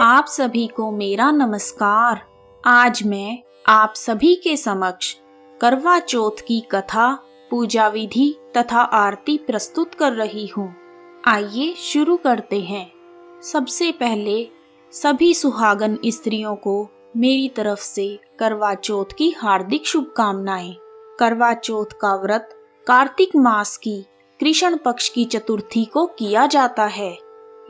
आप सभी को मेरा नमस्कार। आज मैं आप सभी के समक्ष करवा चौथ की कथा, पूजा विधि तथा आरती प्रस्तुत कर रही हूँ। आइए शुरू करते हैं। सबसे पहले सभी सुहागन स्त्रियों को मेरी तरफ से करवा चौथ की हार्दिक शुभकामनाएं। करवा चौथ का व्रत कार्तिक मास की कृष्ण पक्ष की चतुर्थी को किया जाता है।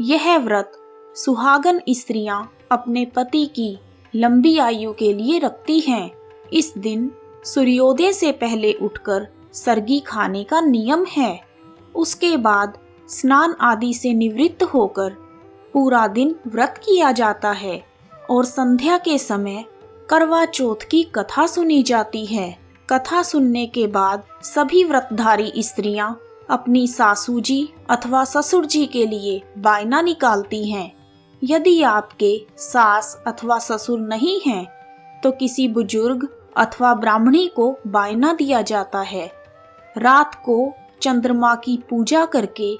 यह व्रत सुहागन स्त्रियां अपने पति की लंबी आयु के लिए रखती हैं। इस दिन सूर्योदय से पहले उठकर सरगी खाने का नियम है। उसके बाद स्नान आदि से निवृत्त होकर पूरा दिन व्रत किया जाता है और संध्या के समय करवा चौथ की कथा सुनी जाती है। कथा सुनने के बाद सभी व्रतधारी स्त्रियां अपनी सासू जी अथवा ससुर जी के लिए बायना निकालती हैं। यदि आपके सास अथवा ससुर नहीं हैं, तो किसी बुजुर्ग अथवा ब्राह्मणी को बायना दिया जाता है। रात को चंद्रमा की पूजा करके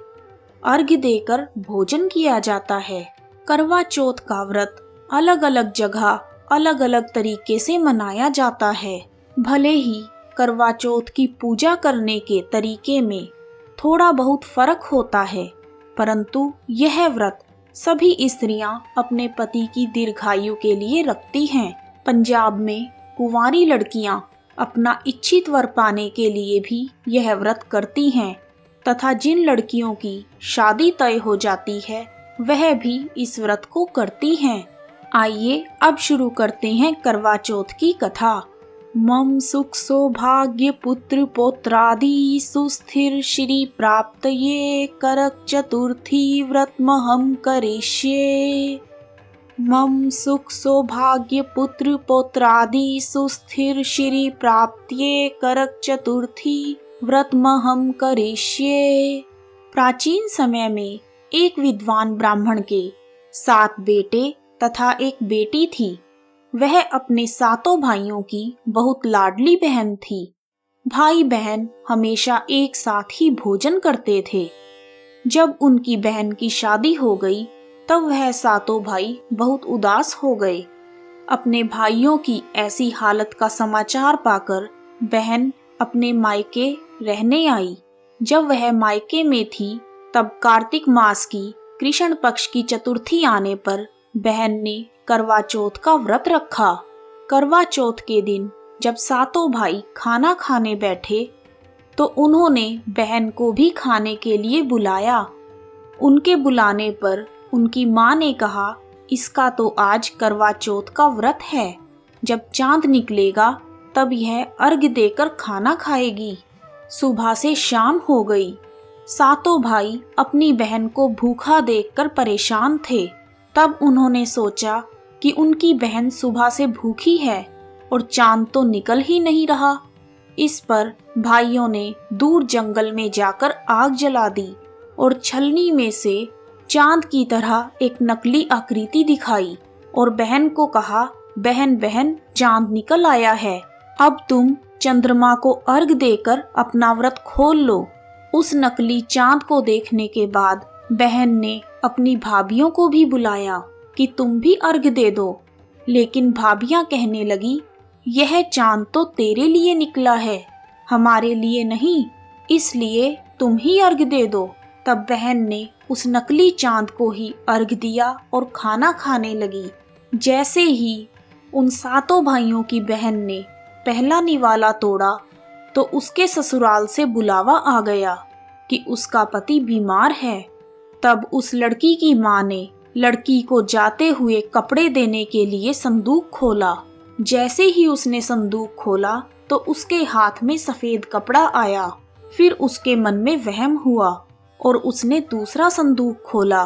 अर्घ्य देकर भोजन किया जाता है। करवा चौथ का व्रत अलग अलग जगह अलग अलग तरीके से मनाया जाता है। भले ही करवा चौथ की पूजा करने के तरीके में थोड़ा बहुत फर्क होता है, परंतु यह व्रत सभी स्त्रियां अपने पति की दीर्घायु के लिए रखती हैं। पंजाब में कुंवारी लड़कियां अपना इच्छित वर पाने के लिए भी यह व्रत करती हैं तथा जिन लड़कियों की शादी तय हो जाती है वह भी इस व्रत को करती हैं। आइए अब शुरू करते हैं करवा चौथ की कथा। मम सुख सौभाग्य पुत्र पौत्रादि सुस्थिर श्री प्राप्त ये करक चतुर्थी व्रतमहं करिष्ये। मम सुख सौभाग्य पुत्र पौत्रादि सुस्थिर श्री प्राप्त्ये करक चतुर्थी व्रतमहं करिष्ये। प्राचीन समय में एक विद्वान ब्राह्मण के 7 बेटे तथा एक बेटी थी। वह अपने 7 भाइयों की बहुत लाडली बहन थी। भाई बहन हमेशा एक साथ ही भोजन करते थे। जब उनकी बहन की शादी हो गई तब वह 7 भाई बहुत उदास हो गए। अपने भाइयों की ऐसी हालत का समाचार पाकर बहन अपने मायके रहने आई। जब वह मायके में थी तब कार्तिक मास की कृष्ण पक्ष की चतुर्थी आने पर बहन ने करवा चौथ का व्रत रखा। करवा चौथ के दिन जब 7 भाई खाना खाने बैठे तो उन्होंने बहन को भी खाने के लिए बुलाया। उनके बुलाने पर उनकी माँ ने कहा, इसका तो आज करवा चौथ का व्रत है। जब चांद निकलेगा तब यह अर्घ्य देकर खाना खाएगी। सुबह से शाम हो गई। 7 भाई अपनी बहन को भूखा देखकर परेशान थे। तब उन्होंने सोचा कि उनकी बहन सुबह से भूखी है और चांद तो निकल ही नहीं रहा। इस पर भाइयों ने दूर जंगल में जाकर आग जला दी और छलनी में से चांद की तरह एक नकली आकृति दिखाई और बहन को कहा, बहन बहन चांद निकल आया है, अब तुम चंद्रमा को अर्घ्य देकर अपना व्रत खोल लो। उस नकली चांद को देखने के बाद बहन ने अपनी भाभियों को भी बुलाया कि तुम भी अर्घ्य दे दो। लेकिन भाभियां कहने लगी, यह चांद तो तेरे लिए निकला है, हमारे लिए नहीं, इसलिए तुम ही अर्घ्य दे दो। तब बहन ने उस नकली चांद को ही अर्घ्य दिया और खाना खाने लगी। जैसे ही उन 7 भाइयों की बहन ने पहला निवाला तोड़ा तो उसके ससुराल से बुलावा आ गया कि उसका पति बीमार है। तब उस लड़की की माँ ने लड़की को जाते हुए कपड़े देने के लिए संदूक खोला। जैसे ही उसने संदूक खोला तो उसके हाथ में सफेद कपड़ा आया। फिर उसके मन में वहम हुआ और उसने दूसरा संदूक खोला।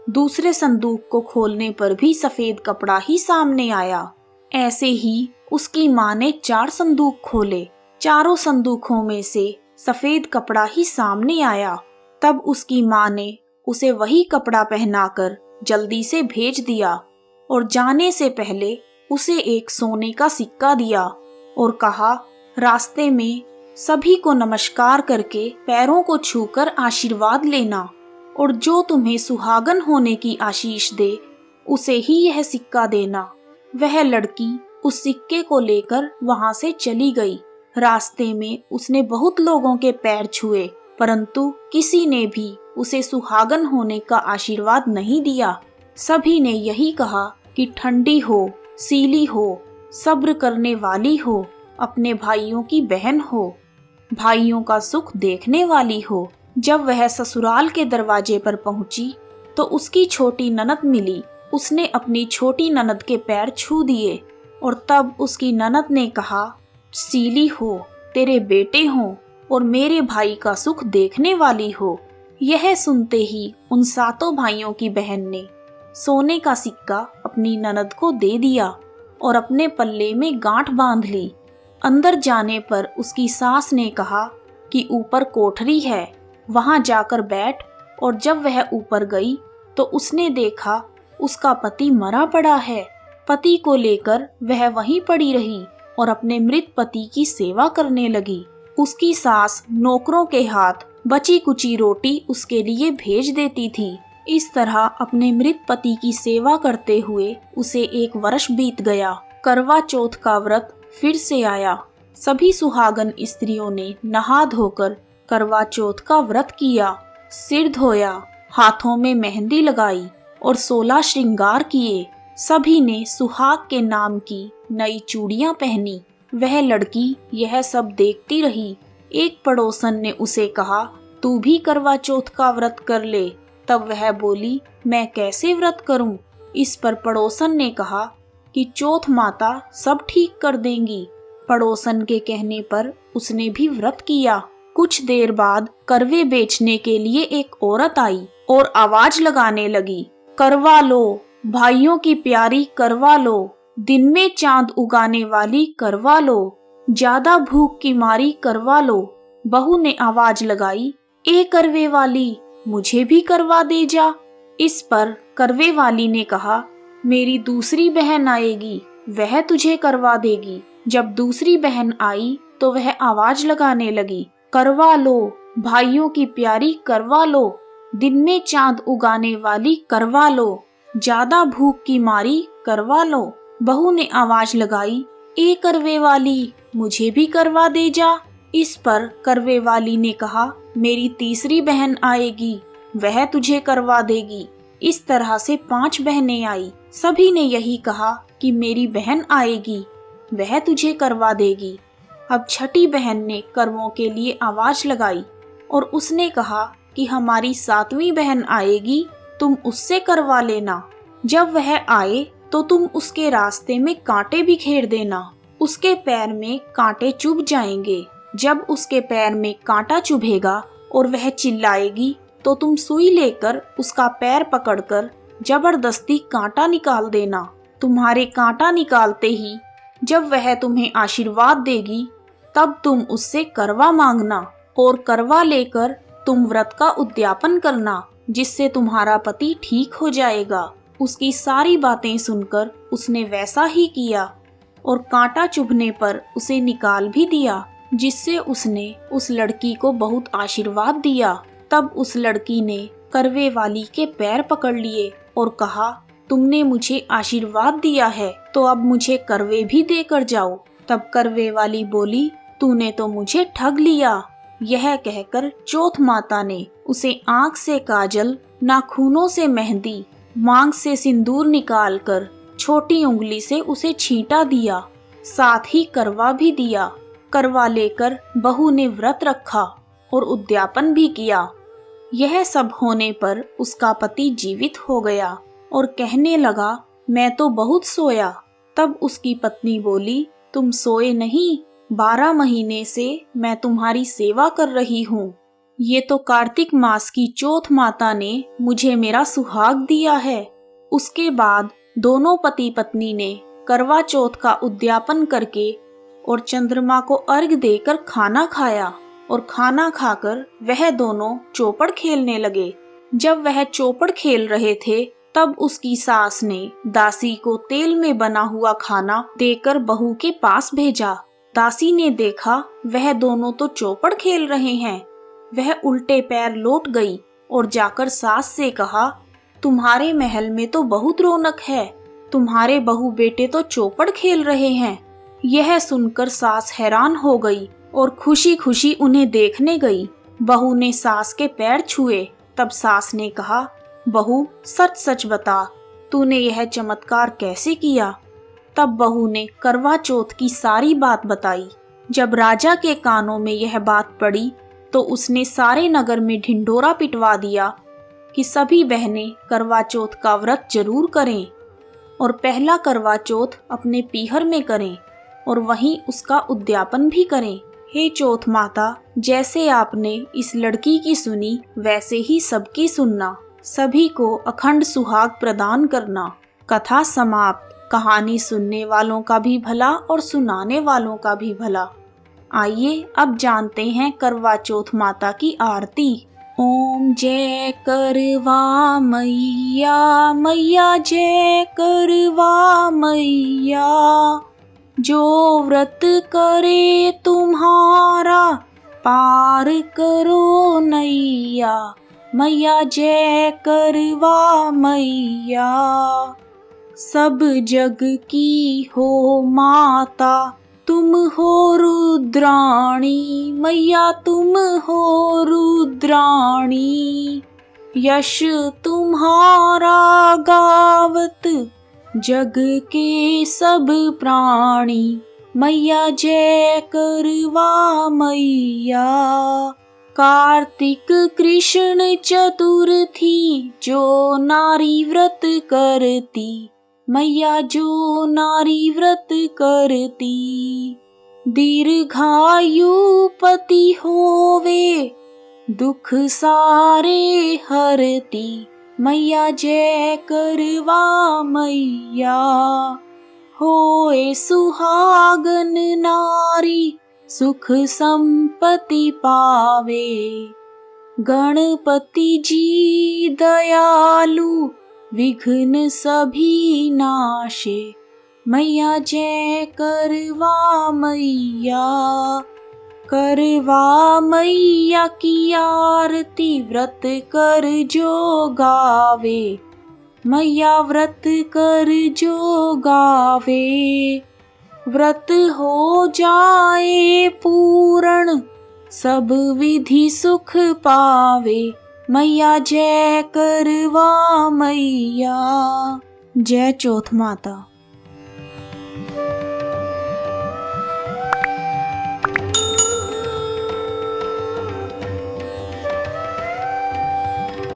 दूसरे संदूक को खोलने पर भी सफेद कपड़ा ही सामने आया। ऐसे ही उसकी माँ ने 4 संदूक खोले। चारों संदूकों में से सफेद कपड़ा ही सामने आया। तब उसकी माँ ने उसे वही कपड़ा पहनाकर जल्दी से भेज दिया और जाने से पहले उसे एक सोने का सिक्का दिया और कहा, रास्ते में सभी को नमस्कार करके पैरों को छूकर आशीर्वाद लेना और जो तुम्हें सुहागन होने की आशीष दे उसे ही यह सिक्का देना। वह लड़की उस सिक्के को लेकर वहां से चली गई। रास्ते में उसने बहुत लोगों के पैर छुए, परंतु किसी ने भी उसे सुहागन होने का आशीर्वाद नहीं दिया। सभी ने यही कहा कि ठंडी हो, सीली हो, सब्र करने वाली हो, अपने भाइयों की बहन हो, भाइयों का सुख देखने वाली हो। जब वह ससुराल के दरवाजे पर पहुंची तो उसकी छोटी ननद मिली। उसने अपनी छोटी ननद के पैर छू दिए और तब उसकी ननद ने कहा, सीली हो, तेरे बेटे हों और मेरे भाई का सुख देखने वाली हो। यह सुनते ही उन सातों भाइयों की बहन ने सोने का सिक्का अपनी ननद को दे दिया और अपने पल्ले में गांठ बांध ली। अंदर जाने पर उसकी सास ने कहा कि ऊपर कोठरी है, वहां जाकर बैठ। और जब वह ऊपर गई तो उसने देखा उसका पति मरा पड़ा है। पति को लेकर वह वहीं पड़ी रही और अपने मृत पति की सेवा करने लगी। उसकी सास नौकरों के हाथ बची कुची रोटी उसके लिए भेज देती थी। इस तरह अपने मृत पति की सेवा करते हुए उसे 1 वर्ष बीत गया। करवा चौथ का व्रत फिर से आया। सभी सुहागन स्त्रियों ने नहा धोकर करवा चौथ का व्रत किया, सिर धोया, हाथों में मेहंदी लगाई और 16 श्रृंगार किए। सभी ने सुहाग के नाम की नई चूड़ियां पहनी। वह लड़की यह सब देखती रही। एक पड़ोसन ने उसे कहा, तू भी करवा चौथ का व्रत कर ले। तब वह बोली, मैं कैसे व्रत करूं? इस पर पड़ोसन ने कहा कि चौथ माता सब ठीक कर देंगी। पड़ोसन के कहने पर उसने भी व्रत किया। कुछ देर बाद करवे बेचने के लिए एक औरत आई और आवाज लगाने लगी, करवा लो, भाइयों की प्यारी करवा लो, दिन में चांद उगाने वाली करवा लो, ज्यादा भूख की मारी करवा लो। बहू ने आवाज लगाई, ए करवे वाली, मुझे भी करवा दे जा। इस पर करवे वाली ने कहा, मेरी दूसरी बहन आएगी, वह तुझे करवा देगी। जब दूसरी बहन आई तो वह आवाज लगाने लगी, करवा लो, भाइयों की प्यारी करवा लो, दिन में चांद उगाने वाली करवा लो, ज्यादा भूख की मारी करवा लो। बहू ने आवाज लगाई, ए करवे वाली, मुझे भी करवा दे जा। इस पर करवे वाली ने कहा, मेरी तीसरी बहन आएगी, वह तुझे करवा देगी। इस तरह से 5 बहनें आई। सभी ने यही कहा कि मेरी बहन आएगी, वह तुझे करवा देगी। अब छठी बहन ने करवों के लिए आवाज लगाई और उसने कहा कि हमारी 7वीं बहन आएगी, तुम उससे करवा लेना। जब वह आए तो तुम उसके रास्ते में कांटे बिखेर देना, उसके पैर में कांटे चुभ जाएंगे। जब उसके पैर में कांटा चुभेगा और वह चिल्लाएगी तो तुम सुई लेकर उसका पैर पकड़कर जबरदस्ती कांटा निकाल देना। तुम्हारे कांटा निकालते ही जब वह तुम्हें आशीर्वाद देगी तब तुम उससे करवा मांगना और करवा लेकर तुम व्रत का उद्यापन करना, जिससे तुम्हारा पति ठीक हो जाएगा। उसकी सारी बातें सुनकर उसने वैसा ही किया और कांटा चुभने पर उसे निकाल भी दिया, जिससे उसने उस लड़की को बहुत आशीर्वाद दिया। तब उस लड़की ने करवे वाली के पैर पकड़ लिए और कहा, तुमने मुझे आशीर्वाद दिया है तो अब मुझे करवे भी देकर जाओ। तब करवे वाली बोली, तूने तो मुझे ठग लिया। यह कहकर चौथ माता ने उसे आंख से काजल, नाखूनों से मेहंदी, मांग से सिंदूर निकालकर छोटी उंगली से उसे छींटा दिया, साथ ही करवा भी दिया। करवा लेकर बहू ने व्रत रखा और उद्यापन भी किया। यह सब होने पर उसका पति जीवित हो गया और कहने लगा, मैं तो बहुत सोया। तब उसकी पत्नी बोली, तुम सोए नहीं, 12 महीने से मैं तुम्हारी सेवा कर रही हूँ। ये तो कार्तिक मास की चौथ माता ने मुझे मेरा सुहाग दिया है। उसके बाद दोनों पति पत्नी ने करवा चौथ का उद्यापन करके और चंद्रमा को अर्घ देकर खाना खाया और खाना खाकर वह दोनों चौपड़ खेलने लगे। जब वह चौपड़ खेल रहे थे तब उसकी सास ने दासी को तेल में बना हुआ खाना देकर बहू के पास भेजा। दासी ने देखा वह दोनों तो चौपड़ खेल रहे हैं। वह उल्टे पैर लौट गई और जाकर सास से कहा, तुम्हारे महल में तो बहुत रौनक है, तुम्हारे बहू बेटे तो चौपड़ खेल रहे हैं। यह सुनकर सास हैरान हो गई और खुशी खुशी उन्हें देखने गई। बहू ने सास के पैर छुए। तब सास ने कहा, बहू सच सच बता, तूने यह चमत्कार कैसे किया? तब बहू ने करवा चौथ की सारी बात बताई। जब राजा के कानों में यह बात पड़ी तो उसने सारे नगर में ढिंढोरा पिटवा दिया कि सभी बहनें करवा चौथ का व्रत जरूर करें और पहला करवा चौथ अपने पीहर में करें और वहीं उसका उद्यापन भी करें। हे चौथ माता, जैसे आपने इस लड़की की सुनी वैसे ही सबकी सुनना, सभी को अखंड सुहाग प्रदान करना। कथा समाप्त। कहानी सुनने वालों का भी भला और सुनाने वालों का भी भला। आइए अब जानते हैं करवा चौथ माता की आरती। ओम जय करवा मैया, मैया जय करवा मैया। जो व्रत करे तुम्हारा पार करो नैया, मैया जय करवा मैया। सब जग की हो माता, तुम हो रुद्राणी, मैया तुम हो रुद्राणी। यश तुम्हारा गावत जग के सब प्राणी, मैया जय करवा मैया। कार्तिक कृष्ण चतुर्थी जो नारी व्रत करती, मैया जो नारी व्रत करती। दीर्घायु पति होवे, दुख सारे हरती, मैया जय करवा मैया। होए सुहागन नारी, सुख संपत्ति पावे। गणपति जी दयालु, विघ्न सभी नाशे, मैया जय करवा मैया। करवा मैया की आरती व्रत कर जो गावे, मैया व्रत कर जो गावे। व्रत हो जाए पूर्ण, सब विधि सुख पावे, मैया जय करवा मैया। जय चौथ माता।